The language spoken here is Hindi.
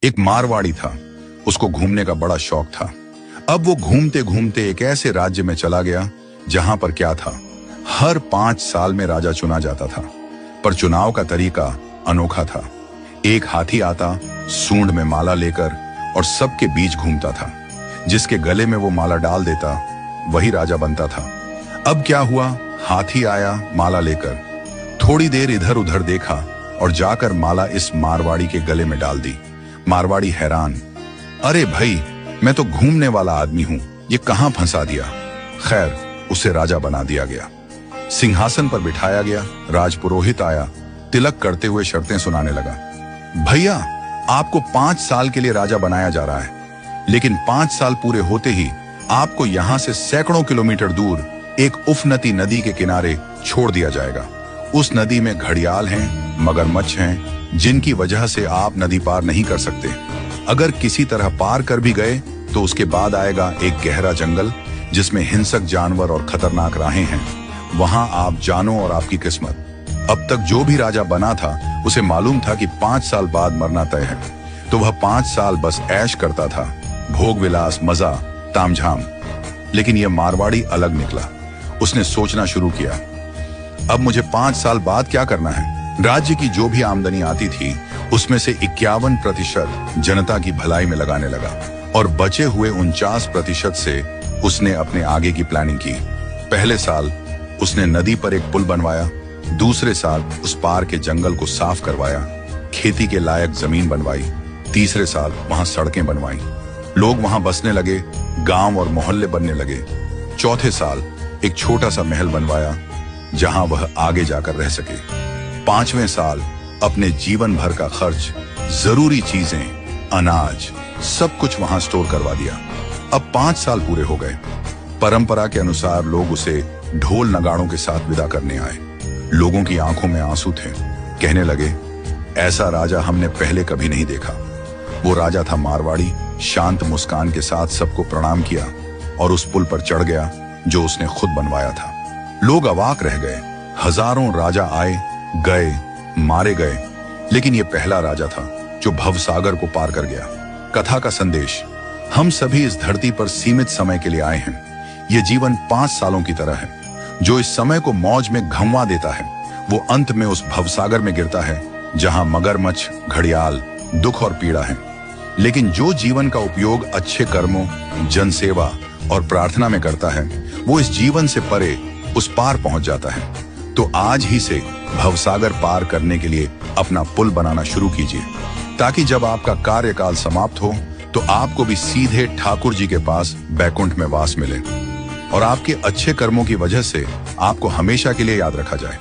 एक मारवाड़ी था, उसको घूमने का बड़ा शौक था। अब वो घूमते घूमते एक ऐसे राज्य में चला गया जहां पर क्या था, हर 5 साल में राजा चुना जाता था, पर चुनाव का तरीका अनोखा था। एक हाथी आता, सूंड में माला लेकर, और सबके बीच घूमता था। जिसके गले में वो माला डाल देता वही राजा बनता था। अब क्या हुआ, हाथी आया माला लेकर, थोड़ी देर इधर उधर देखा और जाकर माला इस मारवाड़ी के गले में डाल दी। मारवाड़ी हैरान, अरे भाई, मैं तो घूमने वाला आदमी हूं, ये कहां फंसा दिया। खैर, उसे राजा बना दिया गया, सिंहासन पर बिठाया गया। राजपुरोहित आया, तिलक करते हुए शर्तें सुनाने लगा। भैया, आपको 5 साल के लिए राजा बनाया जा रहा है, लेकिन 5 साल पूरे होते ही आपको यहां से सैकड़ों किलोमीटर दूर एक उफनती नदी के किनारे छोड़ दिया जाएगा। उस नदी में घड़ियाल हैं, मगरमच्छ हैं, जिनकी वजह से आप नदी पार नहीं कर सकते। अगर किसी तरह पार कर भी गए तो उसके बाद आएगा एक गहरा जंगल जिसमें हिंसक जानवर और खतरनाक राहें हैं। वहां आप जानो और आपकी किस्मत। अब तक जो भी राजा बना था उसे मालूम था कि 5 साल बाद मरना तय है, तो वह 5 साल बस ऐश करता था, भोग विलास, मजा, तामझाम। लेकिन यह मारवाड़ी अलग निकला। उसने सोचना शुरू किया, अब मुझे 5 साल बाद क्या करना है। राज्य की जो भी आमदनी आती थी उसमें से 51% जनता की भलाई में लगाने लगा, और बचे हुए 49% से उसने अपने आगे की प्लानिंग की। पहले साल उसने नदी पर एक पुल बनवाया, दूसरे साल उस पार के जंगल को साफ करवाया, खेती के लायक जमीन बनवाई, तीसरे साल वहां सड़कें बनवाई, लोग वहां बसने लगे, गांव और मोहल्ले बनने लगे। चौथे साल एक छोटा सा महल बनवाया जहां वह आगे जाकर रह सके। 5वें साल अपने जीवन भर का खर्च, जरूरी चीजें, अनाज, सब कुछ वहां स्टोर करवा दिया। अब 5 साल पूरे हो गए। परंपरा के अनुसार लोग उसे ढोल नगाड़ों के साथ विदा करने आए। लोगों की आंखों में आंसू थे। कहने लगे, ऐसा राजा हमने पहले कभी नहीं देखा। वो राजा था मारवाड़ी, शांत मुस्कान के साथ सबको प्रणाम किया और उस पुल पर चढ़ गया जो उसने खुद बनवाया था। लोग अवाक रह गए। हजारों राजा आए गए, मारे गए, लेकिन ये पहला राजा था जो भवसागर को पार कर गया। कथा का संदेश, हम सभी इस धरती पर सीमित समय के लिए आए हैं। ये जीवन 5 सालों की तरह है। जो इस समय को मौज में घंवा देता है वो अंत में उस भवसागर में गिरता है जहां मगरमच्छ, घड़ियाल, दुख और पीड़ा है। लेकिन जो जीवन का उपयोग अच्छे कर्मों, जनसेवा और प्रार्थना में करता है वो इस जीवन से परे उस पार पहुंच जाता है। तो आज ही से भवसागर पार करने के लिए अपना पुल बनाना शुरू कीजिए, ताकि जब आपका कार्यकाल समाप्त हो तो आपको भी सीधे ठाकुर जी के पास बैकुंठ में वास मिले और आपके अच्छे कर्मों की वजह से आपको हमेशा के लिए याद रखा जाए।